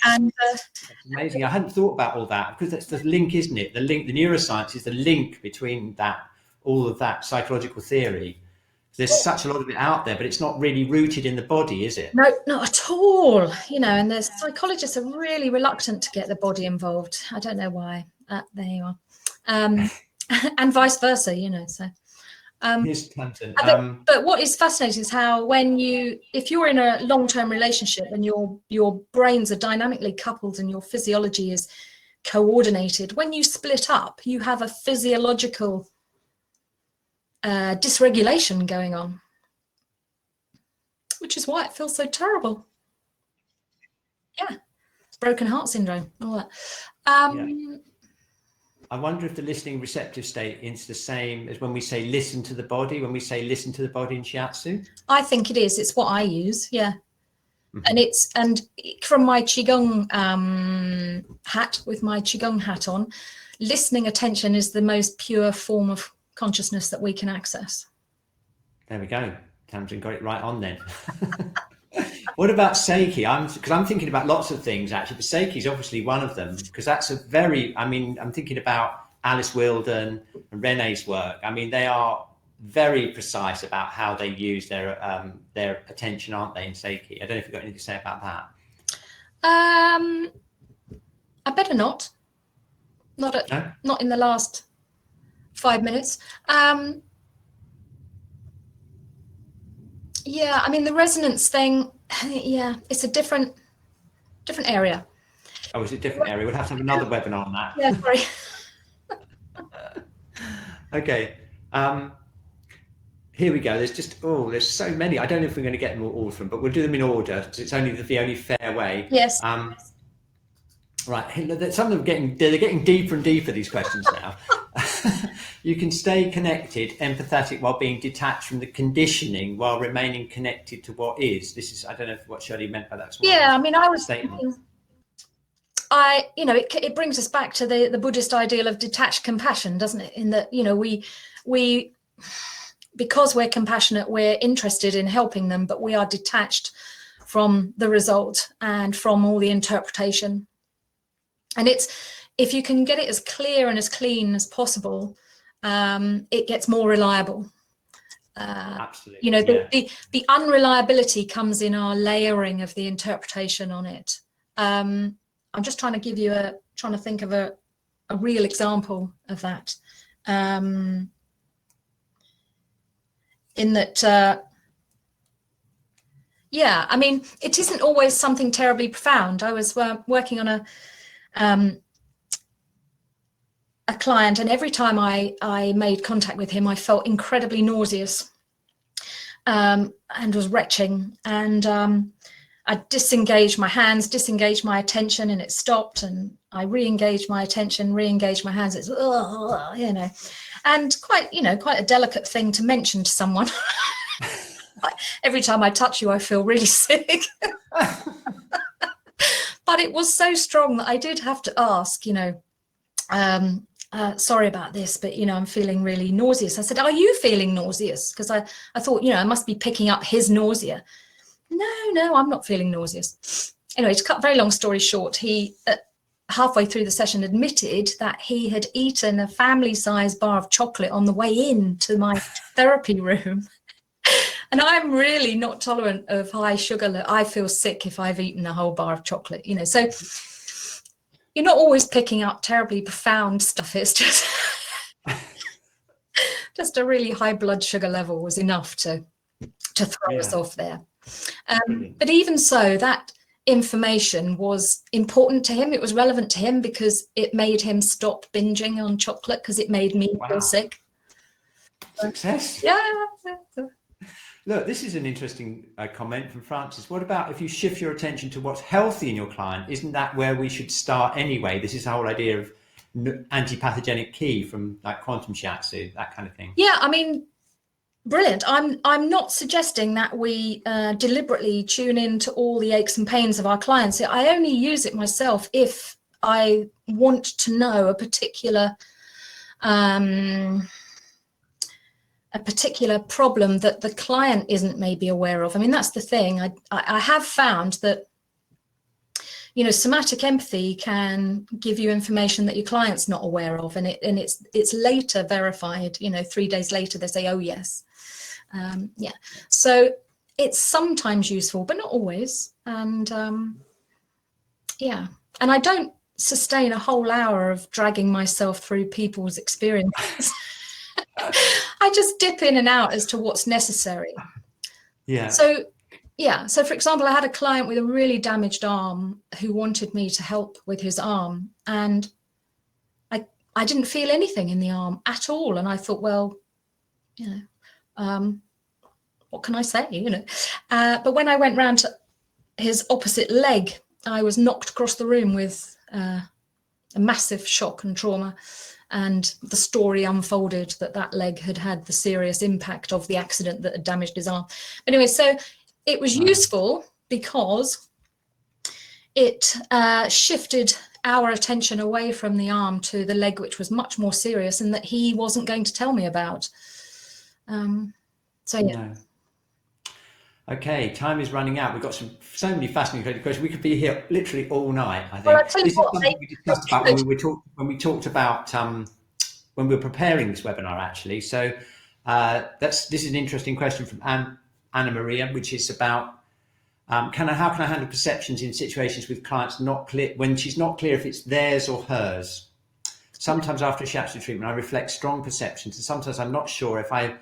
and That's amazing. I hadn't thought about all that, because that's the link, isn't it? The link, the neuroscience is the link between that, all of that psychological theory. There's such a lot of it out there, but it's not really rooted in the body, is it? no, not at all. You know, and the psychologists are really reluctant to get the body involved. I don't know why. There you are. And vice versa, you know. So Here's Clinton. But what is fascinating is how if you're in a long-term relationship and your brains are dynamically coupled and your physiology is coordinated, when you split up, you have a physiological dysregulation going on, which is why it feels so terrible. Yeah, broken heart syndrome, all that. Yeah. I wonder if the listening receptive state is the same as when we say listen to the body, when we say listen to the body in shiatsu. I think it is. It's what I use. Yeah. Mm-hmm. And from my qigong hat, with my qigong hat on, listening attention is the most pure form of consciousness that we can access. There we go. Tamsin got it right on then. What about Seiki? Because I'm thinking about lots of things actually, but Seiki is obviously one of them, because that's I'm thinking about Alice Wilden and Renee's work. I mean, they are very precise about how they use their attention, aren't they, in Seiki? I don't know if you've got anything to say about that. I better not. Not in the last 5 minutes. Yeah, I mean, the resonance thing, yeah, it's a different area. Oh, it's a different area. We'll have to have another webinar on that. Yeah, sorry. Okay. here we go. There's so many. I don't know if we're going to get them all of them, but we'll do them in order because it's only the only fair way. Yes. Right. Some of them they're getting deeper and deeper, these questions now. You can stay connected, empathetic, while being detached from the conditioning, while remaining connected to what is. This is, I don't know what Shirley meant by that. Yeah, I mean, I was statement. thinking, it brings us back to the Buddhist ideal of detached compassion, doesn't it? In that, we because we're compassionate, we're interested in helping them, but we are detached from the result and from all the interpretation. And if you can get it as clear and as clean as possible, it gets more reliable. Absolutely. The unreliability comes in our layering of the interpretation on it. I'm just trying to think of a real example of that. In that, I mean, it isn't always something terribly profound. I was working on a client, and every time I made contact with him, I felt incredibly nauseous and was retching. And I disengaged my hands, disengaged my attention, and it stopped. And I re-engaged my attention, re-engaged my hands. It's and quite a delicate thing to mention to someone. Every time I touch you, I feel really sick. But it was so strong that I did have to ask, sorry about this, but, I'm feeling really nauseous. I said, are you feeling nauseous? Because I thought, I must be picking up his nausea. No, I'm not feeling nauseous. Anyway, to cut a very long story short, he halfway through the session admitted that he had eaten a family-sized bar of chocolate on the way in to my therapy room. And I'm really not tolerant of high sugar. I feel sick if I've eaten a whole bar of chocolate, So you're not always picking up terribly profound stuff. It's just a really high blood sugar level was enough to throw us off there. But even so, that information was important to him. It was relevant to him because it made him stop binging on chocolate because it made me feel sick. Success. Yeah. Look, this is an interesting comment from Francis. What about if you shift your attention to what's healthy in your client? Isn't that where we should start anyway? This is the whole idea of anti-pathogenic key from like quantum shiatsu, that kind of thing. Yeah, I mean, brilliant. I'm not suggesting that we deliberately tune into all the aches and pains of our clients. I only use it myself if I want to know a particular problem that the client isn't maybe aware of. I mean, that's the thing. I have found that, somatic empathy can give you information that your client's not aware of, and it's later verified. 3 days later, they say, "Oh yes." So it's sometimes useful, but not always. And and I don't sustain a whole hour of dragging myself through people's experiences. I just dip in and out as to what's necessary. So for example, I had a client with a really damaged arm who wanted me to help with his arm, and I didn't feel anything in the arm at all. And I thought, well, what can I say, but when I went round to his opposite leg, I was knocked across the room with a massive shock and trauma. And the story unfolded that leg had the serious impact of the accident that had damaged his arm. Anyway, so it was useful because it shifted our attention away from the arm to the leg, which was much more serious and that he wasn't going to tell me about. Okay, time is running out. We've got so many fascinating questions. We could be here literally all night, I think. Well, I'll tell you this what, is something we discussed about when we talked about when we were preparing this webinar, actually. So this is an interesting question from Anna Maria, which is about how can I handle perceptions in situations with clients not clear when she's not clear if it's theirs or hers. Sometimes after a shiatsu treatment, I reflect strong perceptions, and sometimes I'm not sure if I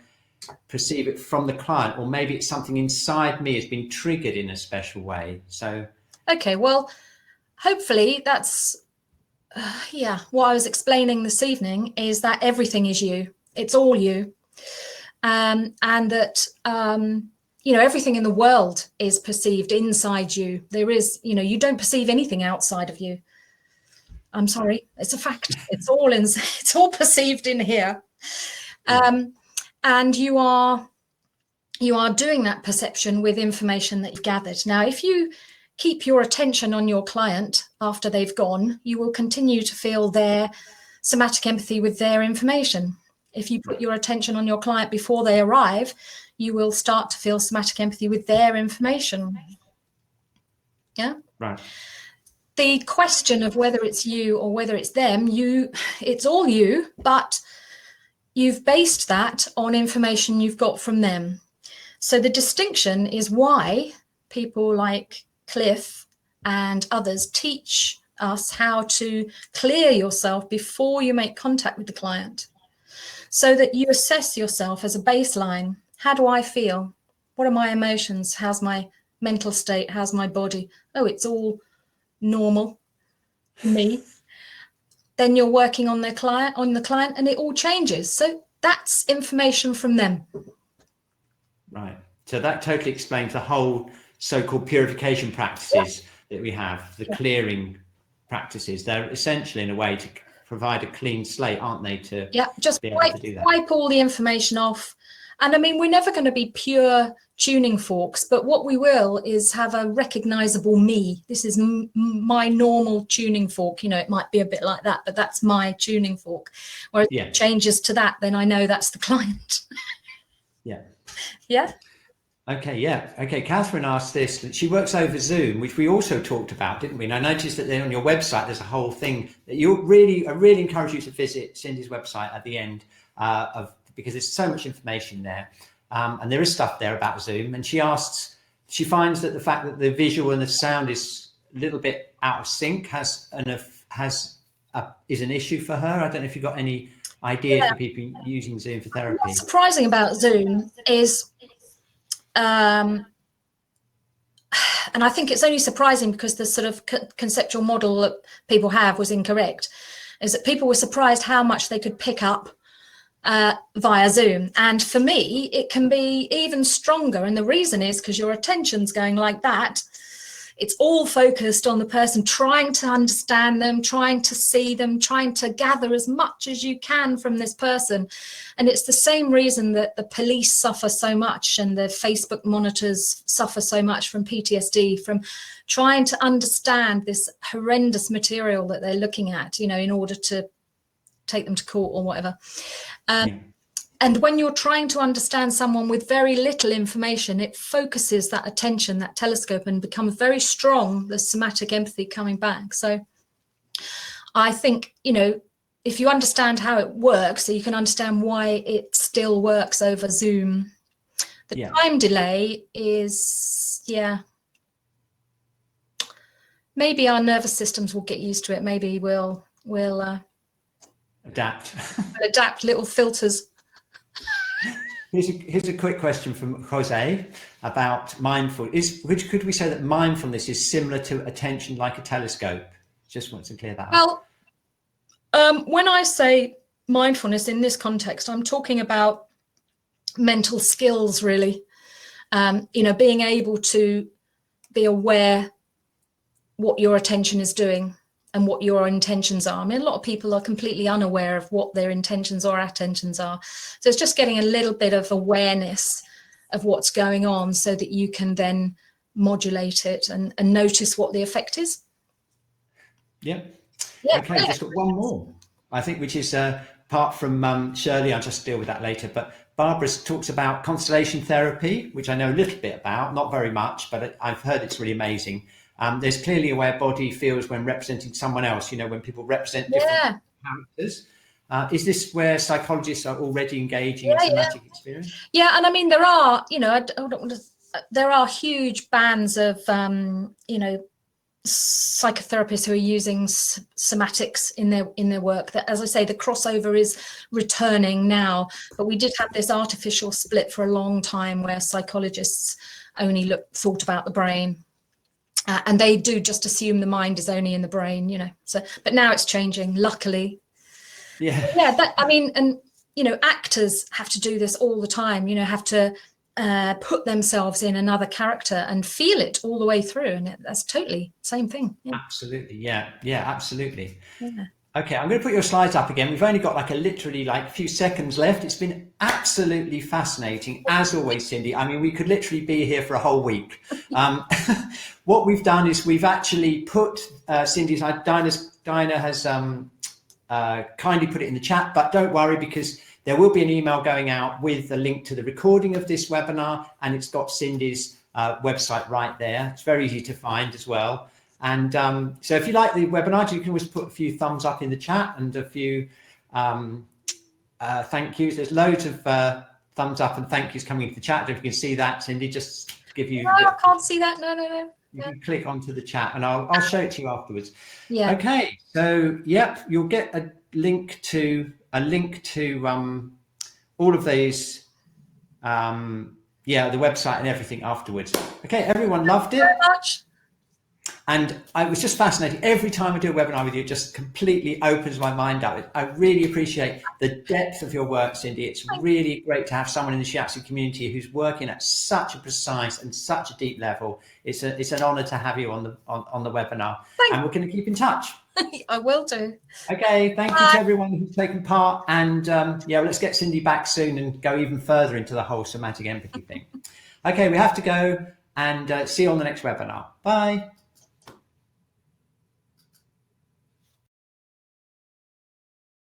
perceive it from the client, or maybe it's something inside me has been triggered in a special way. So okay, well, hopefully that's what I was explaining this evening, is that everything is you. It's all you. and that everything in the world is perceived inside you. There is, you don't perceive anything outside of you. I'm sorry, it's a fact. It's all perceived in here, and you are doing that perception with information that you've gathered. Now, if you keep your attention on your client after they've gone, you will continue to feel their somatic empathy with their information. If you put your attention on your client before they arrive, you will start to feel somatic empathy with their information. Yeah? Right. The question of whether it's you or whether it's them, it's all you, but you've based that on information you've got from them. So the distinction is why people like Cliff and others teach us how to clear yourself before you make contact with the client, so that you assess yourself as a baseline. How do I feel? What are my emotions? How's my mental state? How's my body? Oh, it's all normal, me. Then you're working on the client, and it all changes. So that's information from them. Right. So that totally explains the whole so-called purification practices that we have, the clearing practices. They're essentially, in a way, to provide a clean slate, aren't they? To just be able to do that. Wipe all the information off. And I mean, we're never going to be pure tuning forks, but what we will is have a recognizable me. This is my normal tuning fork. It might be a bit like that, but that's my tuning fork. Whereas if it changes to that, then I know that's the client. Yeah. Yeah. Okay, yeah. Okay, Catherine asked this. She works over Zoom, which we also talked about, didn't we? And I noticed that on your website, there's a whole thing that I really encourage you to visit Cindy's website at the end because there's so much information there. And there is stuff there about Zoom. And she finds that the fact that the visual and the sound is a little bit out of sync is an issue for her. I don't know if you've got any idea for people using Zoom for therapy. What's surprising about Zoom is, and I think it's only surprising because the sort of conceptual model that people have was incorrect, is that people were surprised how much they could pick up via Zoom. And for me, it can be even stronger. And the reason is because your attention's going like that. It's all focused on the person, trying to understand them, trying to see them, trying to gather as much as you can from this person. And it's the same reason that the police suffer so much and the Facebook monitors suffer so much from PTSD, from trying to understand this horrendous material that they're looking at, in order to take them to court or whatever. And when you're trying to understand someone with very little information, it focuses that attention, that telescope, and becomes very strong, the somatic empathy coming back. So I think, if you understand how it works, so you can understand why it still works over Zoom. The time delay is, maybe our nervous systems will get used to it. Maybe we'll adapt. Adapt little filters. Here's a quick question from Jose about mindfulness. Could we say that mindfulness is similar to attention like a telescope? Just want to clear that up. Well, when I say mindfulness in this context, I'm talking about mental skills, really. Being able to be aware what your attention is doing and what your intentions are. I mean, a lot of people are completely unaware of what their intentions or attentions are. So it's just getting a little bit of awareness of what's going on so that you can then modulate it and notice what the effect is. Yeah. Okay, just got one more, I think, which is apart from Shirley, I'll just deal with that later, but Barbara talks about Constellation Therapy, which I know a little bit about, not very much, but I've heard it's really amazing. There's clearly a way a body feels when representing someone else, when people represent different characters. Is this where psychologists are already engaging in somatic experience? Yeah, and I mean, there are, there are huge bands of, psychotherapists who are using somatics in their work. That, as I say, the crossover is returning now, but we did have this artificial split for a long time where psychologists only thought about the brain. And they do just assume the mind is only in the brain, So, but now it's changing, luckily. Yeah. Yeah. And actors have to do this all the time, have to put themselves in another character and feel it all the way through. And that's totally same thing. Yeah. Absolutely. Yeah. Yeah, absolutely. Yeah. Okay, I'm going to put your slides up again. We've only got literally a few seconds left. It's been absolutely fascinating, as always, Cindy. I mean, we could literally be here for a whole week. What we've done is we've actually put Dinah has kindly put it in the chat, but don't worry, because there will be an email going out with a link to the recording of this webinar, and it's got Cindy's website right there. It's very easy to find as well. And so if you like the webinar, you can always put a few thumbs up in the chat and a few thank yous. There's loads of thumbs up and thank yous coming into the chat. If you can see that, Cindy, just give you. No, I can't see that. No. You can click onto the chat, and I'll show it to you afterwards. Yeah. Okay. So yep, you'll get a link to all of these. The website and everything afterwards. Okay, everyone loved it. Thank you very much. And I was just fascinated. Every time I do a webinar with you, it just completely opens my mind up. I really appreciate the depth of your work, Cindy. It's really great to have someone in the shiatsu community who's working at such a precise and such a deep level. It's an honor to have you on the webinar. And we're going to keep in touch. I will do. Okay, thank you to everyone who's taken part. And let's get Cindy back soon and go even further into the whole somatic empathy thing. Okay, we have to go, and see you on the next webinar. Bye.